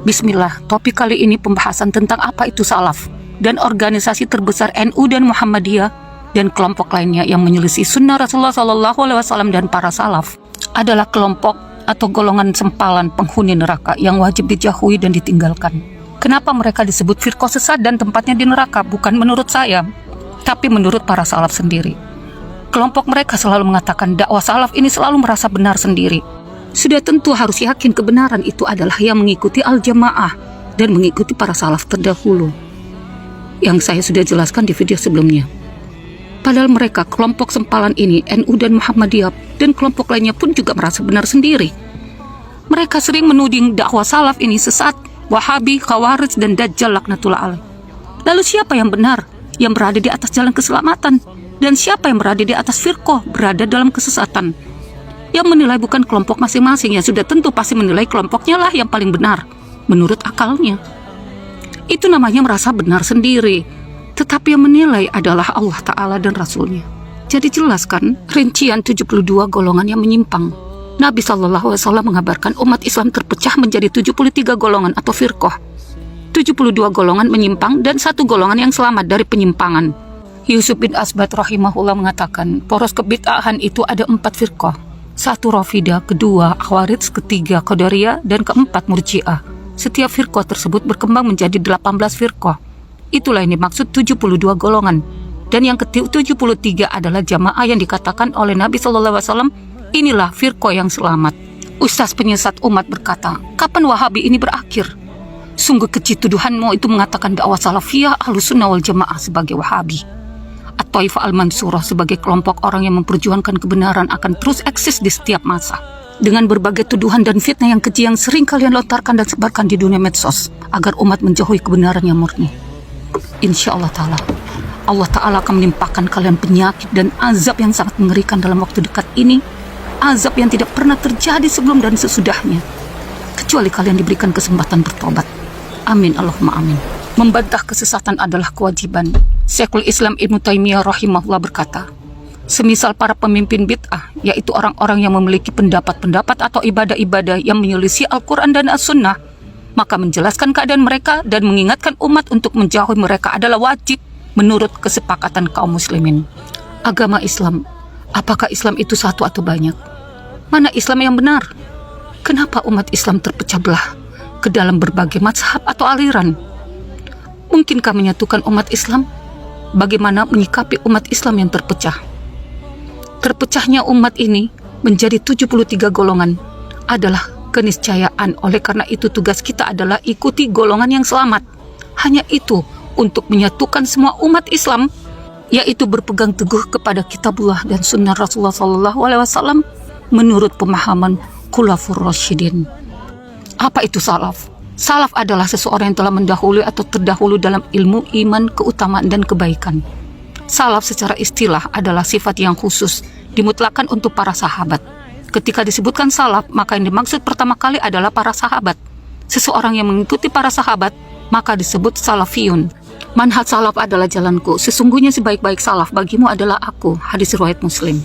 Bismillah, topik kali ini pembahasan tentang apa itu salaf dan organisasi terbesar NU dan Muhammadiyah dan kelompok lainnya yang menyelisih sunnah Rasulullah SAW dan para salaf adalah kelompok atau golongan sempalan penghuni neraka yang wajib dijauhi dan ditinggalkan. Kenapa mereka disebut firqah sesat dan tempatnya di neraka? Bukan menurut saya, tapi menurut para salaf sendiri. Kelompok mereka selalu mengatakan dakwah salaf ini selalu merasa benar sendiri. Sudah tentu harus yakin kebenaran itu adalah yang mengikuti al-jamaah dan mengikuti para salaf terdahulu, yang saya sudah jelaskan di video sebelumnya. Padahal mereka, kelompok sempalan ini, NU dan Muhammadiyah dan kelompok lainnya pun juga merasa benar sendiri. Mereka sering menuding dakwah salaf ini sesat, Wahabi, Khawarij, dan Dajjal laknatullah alaih. Lalu siapa yang benar, yang berada di atas jalan keselamatan? Dan siapa yang berada di atas firqah, berada dalam kesesatan? Yang menilai bukan kelompok masing-masing, yang sudah tentu pasti menilai kelompoknya lah yang paling benar, menurut akalnya. Itu namanya merasa benar sendiri. Tetapi yang menilai adalah Allah Ta'ala dan Rasulnya. Jadi jelaskan rincian 72 golongan yang menyimpang. Nabi SAW mengabarkan umat Islam terpecah menjadi 73 golongan atau firqah. 72 golongan menyimpang dan 1 golongan yang selamat dari penyimpangan. Yusuf bin Asbat rahimahullah mengatakan poros kebid'ahan itu ada 4 firqah. 1 Rafidah, kedua Khawarij, ketiga Qadariyah, dan keempat Murji'ah. Setiap firqah tersebut berkembang menjadi 18 firqah. Itulah yang dimaksud 72 golongan. Dan yang ke-73 adalah jamaah yang dikatakan oleh Nabi SAW, inilah firqah yang selamat. Ustaz penyesat umat berkata, kapan Wahabi ini berakhir? Sungguh keji tuduhanmu itu mengatakan dakwah salafiyah Ahlussunnah wal Jamaah sebagai Wahabi. At-Taifah Al-Mansurah sebagai kelompok orang yang memperjuangkan kebenaran akan terus eksis di setiap masa. Dengan berbagai tuduhan dan fitnah yang keji yang sering kalian lontarkan dan sebarkan di dunia medsos, agar umat menjauhi kebenaran yang murni. Insya Allah Ta'ala, Allah Ta'ala akan menimpakan kalian penyakit dan azab yang sangat mengerikan dalam waktu dekat ini. Azab yang tidak pernah terjadi sebelum dan sesudahnya, kecuali kalian diberikan kesempatan bertobat. Amin Allahumma amin. Membantah kesesatan adalah kewajiban. Syekhul Islam Ibnu Taimiyah rahimahullah berkata, semisal para pemimpin bid'ah, yaitu orang-orang yang memiliki pendapat-pendapat atau ibadah-ibadah yang menyelisih Al-Quran dan As-Sunnah, maka menjelaskan keadaan mereka dan mengingatkan umat untuk menjauhi mereka adalah wajib menurut kesepakatan kaum muslimin. Agama Islam, apakah Islam itu satu atau banyak? Mana Islam yang benar? Kenapa umat Islam terpecah belah ke dalam berbagai mazhab atau aliran? Mungkinkah menyatukan umat Islam? Bagaimana menyikapi umat Islam yang terpecah? Terpecahnya umat ini menjadi 73 golongan adalah keniscayaan. Oleh karena itu tugas kita adalah ikuti golongan yang selamat. Hanya itu untuk menyatukan semua umat Islam, yaitu berpegang teguh kepada kitabullah dan sunnah Rasulullah SAW menurut pemahaman Khulafaur Rasyidin. Apa itu salaf? Salaf adalah seseorang yang telah mendahului atau terdahulu dalam ilmu, iman, keutamaan, dan kebaikan. Salaf secara istilah adalah sifat yang khusus, dimutlakan untuk para sahabat. Ketika disebutkan salaf, maka yang dimaksud pertama kali adalah para sahabat. Seseorang yang mengikuti para sahabat, maka disebut salafiyun. Manhaj salaf adalah jalanku. Sesungguhnya sebaik-baik salaf bagimu adalah aku. Hadis riwayat Muslim.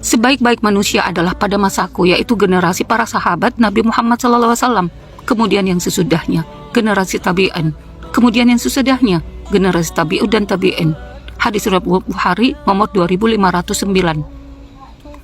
Sebaik-baik manusia adalah pada masaku, yaitu generasi para sahabat Nabi Muhammad SAW. Kemudian yang sesudahnya, generasi tabi'in. Kemudian yang sesudahnya, generasi tabi'ud dan tabi'in. Hadis riwayat Bukhari nomor 2509.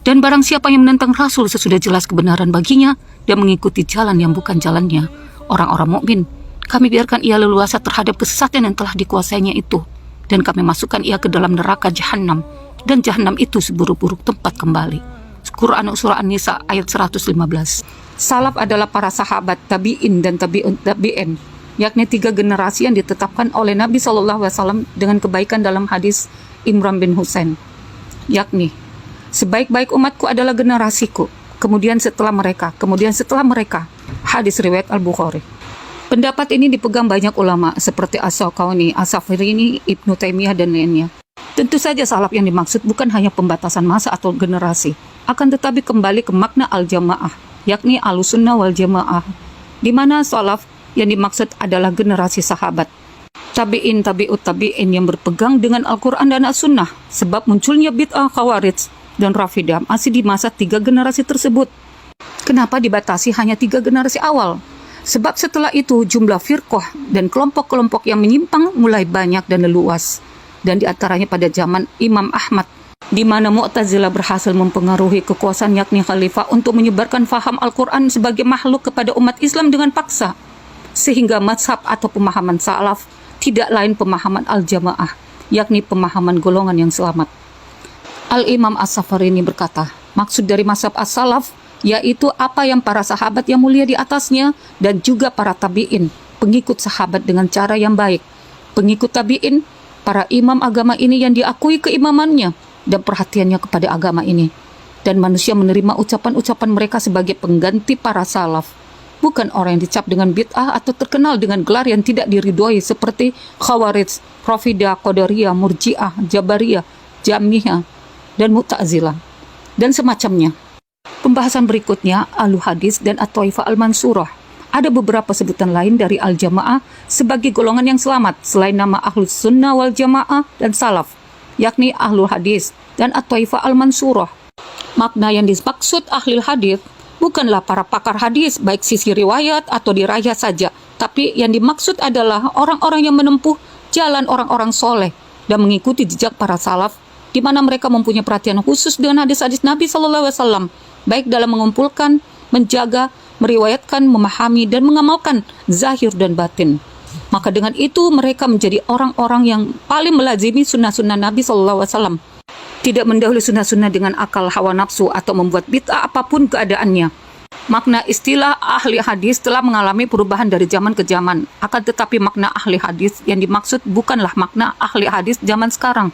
Dan barang siapa yang menentang Rasul sesudah jelas kebenaran baginya dan mengikuti jalan yang bukan jalannya orang-orang mukmin, kami biarkan ia leluasa terhadap kesesatan yang telah dikuasainya itu, dan kami masukkan ia ke dalam neraka Jahannam, dan Jahannam itu seburuk-buruk tempat kembali. Quran Surah An-Nisa ayat 115. Salaf adalah para sahabat, tabi'in dan tabi'in, yakni 3 generasi yang ditetapkan oleh Nabi SAW dengan kebaikan dalam hadis Imran bin Husain, yakni sebaik-baik umatku adalah generasiku, kemudian setelah mereka, hadis riwayat Al-Bukhari. Pendapat ini dipegang banyak ulama seperti As-Saqawni, As-Safirini, Ibnu Taimiyah, dan lainnya. Tentu saja salaf yang dimaksud bukan hanya pembatasan masa atau generasi, akan tetapi kembali ke makna al-jamaah, yakni Ahlussunnah wal Jamaah, di mana salaf yang dimaksud adalah generasi sahabat, tabi'in, tabi'ut tabi'in yang berpegang dengan Al-Quran dan As-Sunnah, sebab munculnya bid'ah Khawarij dan Rafidah masih di masa 3 generasi tersebut. Kenapa dibatasi hanya 3 generasi awal? Sebab setelah itu jumlah firqah dan kelompok-kelompok yang menyimpang mulai banyak dan luas. Dan di antaranya pada zaman Imam Ahmad, di mana Mu'tazilah berhasil mempengaruhi kekuasaan yakni khalifah untuk menyebarkan faham Al-Quran sebagai makhluk kepada umat Islam dengan paksa. Sehingga mazhab atau pemahaman salaf tidak lain pemahaman al-jamaah, yakni pemahaman golongan yang selamat. Al-Imam As-Safarini berkata, maksud dari mazhab as-salaf yaitu apa yang para sahabat yang mulia di atasnya dan juga para tabi'in, pengikut sahabat dengan cara yang baik. Pengikut tabi'in, para imam agama ini yang diakui keimamannya dan perhatiannya kepada agama ini. Dan manusia menerima ucapan-ucapan mereka sebagai pengganti para salaf. Bukan orang yang dicap dengan bid'ah atau terkenal dengan gelar yang tidak diridhoi seperti Khawarij, Rafidah, Qadariyah, Murji'ah, Jabariyah, Jahmiyah, dan Mu'tazilah, dan semacamnya. Pembahasan berikutnya, Ahlul Hadis dan At-Taifah Al-Mansurah. Ada beberapa sebutan lain dari Al-Jamaah sebagai golongan yang selamat selain nama Ahlus Sunnah wal Jamaah dan Salaf, yakni Ahlul Hadis dan At-Taifah Al-Mansurah. Makna yang dimaksud Ahlul Hadis bukanlah para pakar hadis baik sisi riwayat atau dirayat saja, tapi yang dimaksud adalah orang-orang yang menempuh jalan orang-orang soleh dan mengikuti jejak para salaf, di mana mereka mempunyai perhatian khusus dengan hadis-hadis Nabi SAW, baik dalam mengumpulkan, menjaga, meriwayatkan, memahami, dan mengamalkan zahir dan batin. Maka dengan itu mereka menjadi orang-orang yang paling melazimi sunnah-sunnah Nabi SAW. Tidak mendahului sunnah-sunnah dengan akal hawa nafsu atau membuat bid'ah apapun keadaannya. Makna istilah ahli hadis telah mengalami perubahan dari zaman ke zaman. Akan tetapi makna ahli hadis yang dimaksud bukanlah makna ahli hadis zaman sekarang,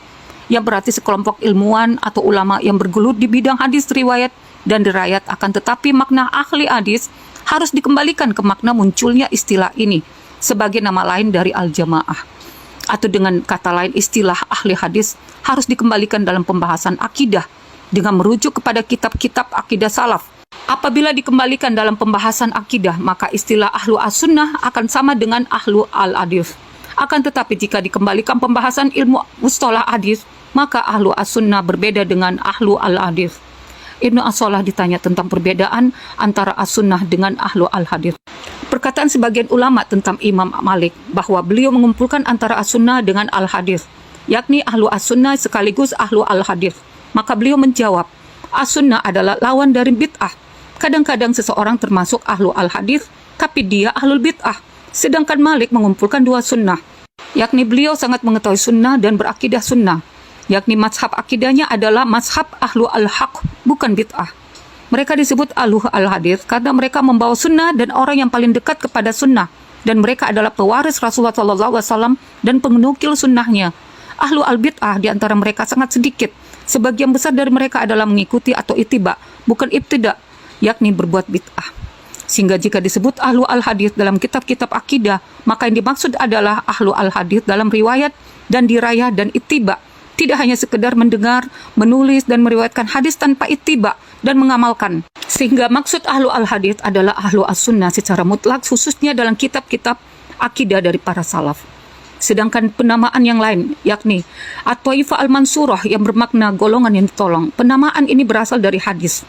yang berarti sekelompok ilmuwan atau ulama yang bergelut di bidang hadis riwayat dan dirayat. Akan tetapi makna ahli hadis harus dikembalikan ke makna munculnya istilah ini sebagai nama lain dari al-jamaah, atau dengan kata lain istilah ahli hadis harus dikembalikan dalam pembahasan akidah dengan merujuk kepada kitab-kitab akidah salaf. Apabila dikembalikan dalam pembahasan akidah, maka istilah ahlu as-sunnah akan sama dengan ahlu al-hadis. Akan tetapi jika dikembalikan pembahasan ilmu mustalah hadis, maka ahlu as-sunnah berbeda dengan ahlu al-hadis. Ibnu As-Salah ditanya tentang perbedaan antara as-sunnah dengan ahlu al-hadis. Perkataan sebagian ulama tentang Imam Malik bahwa beliau mengumpulkan antara as-sunnah dengan al-hadis, yakni ahlu as-sunnah sekaligus ahlu al-hadis. Maka beliau menjawab, as-sunnah adalah lawan dari bid'ah. Kadang-kadang seseorang termasuk ahlu al-hadis, tapi dia ahlul bid'ah. Sedangkan Malik mengumpulkan dua sunnah, yakni beliau sangat mengetahui sunnah dan berakidah sunnah, yakni mazhab akidahnya adalah mazhab ahlu al-haq, bukan bid'ah. Mereka disebut ahlu al-hadis karena mereka membawa sunnah dan orang yang paling dekat kepada sunnah, dan mereka adalah pewaris Rasulullah SAW dan penukil sunnahnya. Ahlu al-bid'ah di antara mereka sangat sedikit. Sebagian besar dari mereka adalah mengikuti atau ittiba, bukan ibtida, yakni berbuat bid'ah. Sehingga jika disebut ahlu al-hadis dalam kitab-kitab akidah, maka yang dimaksud adalah ahlu al-hadis dalam riwayat dan dirayah dan ittiba. Tidak hanya sekedar mendengar, menulis, dan meriwayatkan hadis tanpa ittiba dan mengamalkan. Sehingga maksud ahlu al-hadis adalah ahlu as-sunnah secara mutlak, khususnya dalam kitab-kitab akidah dari para salaf. Sedangkan penamaan yang lain, yakni At-Taifah Al-Mansurah yang bermakna golongan yang ditolong, penamaan ini berasal dari hadis.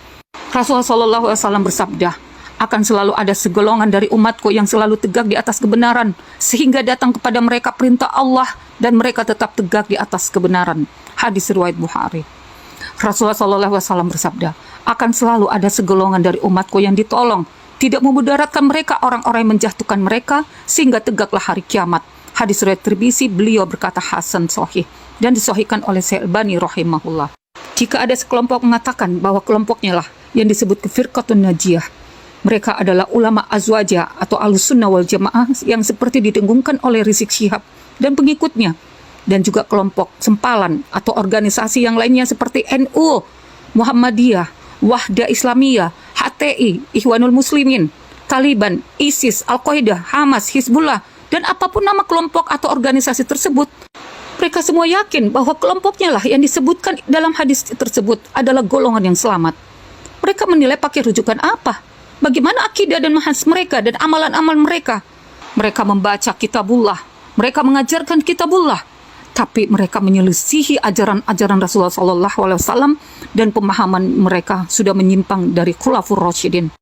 Rasulullah SAW bersabda, akan selalu ada segolongan dari umatku yang selalu tegak di atas kebenaran, sehingga datang kepada mereka perintah Allah dan mereka tetap tegak di atas kebenaran. Hadis riwayat Bukhari. Rasulullah SAW bersabda, akan selalu ada segolongan dari umatku yang ditolong, tidak memudaratkan mereka orang-orang yang menjatuhkan mereka, sehingga tegaklah hari kiamat. Hadis riwayat Tirmizi. Beliau berkata hasan sahih dan disahihkan oleh Syekh Albani rahimahullah. Jika ada sekelompok mengatakan bahwa kelompoknya lah yang disebut firqatun najiyah, mereka adalah ulama azwaja atau Ahlus Sunnah wal Jamaah yang seperti didengungkan oleh Rizik Syihab dan pengikutnya, dan juga kelompok sempalan atau organisasi yang lainnya seperti NU, Muhammadiyah, Wahdah Islamiyah, HTI, Ikhwanul Muslimin, Taliban, ISIS, Al-Qaeda, Hamas, Hizbullah, dan apapun nama kelompok atau organisasi tersebut. Mereka semua yakin bahwa kelompoknya lah yang disebutkan dalam hadis tersebut adalah golongan yang selamat. Mereka menilai pakai rujukan apa? Bagaimana akidah dan manhaj mereka dan amalan-amal mereka? Mereka membaca kitabullah, mereka mengajarkan kitabullah, tapi mereka menyelisihi ajaran-ajaran Rasulullah SAW dan pemahaman mereka sudah menyimpang dari Khulafaur Rasyidin.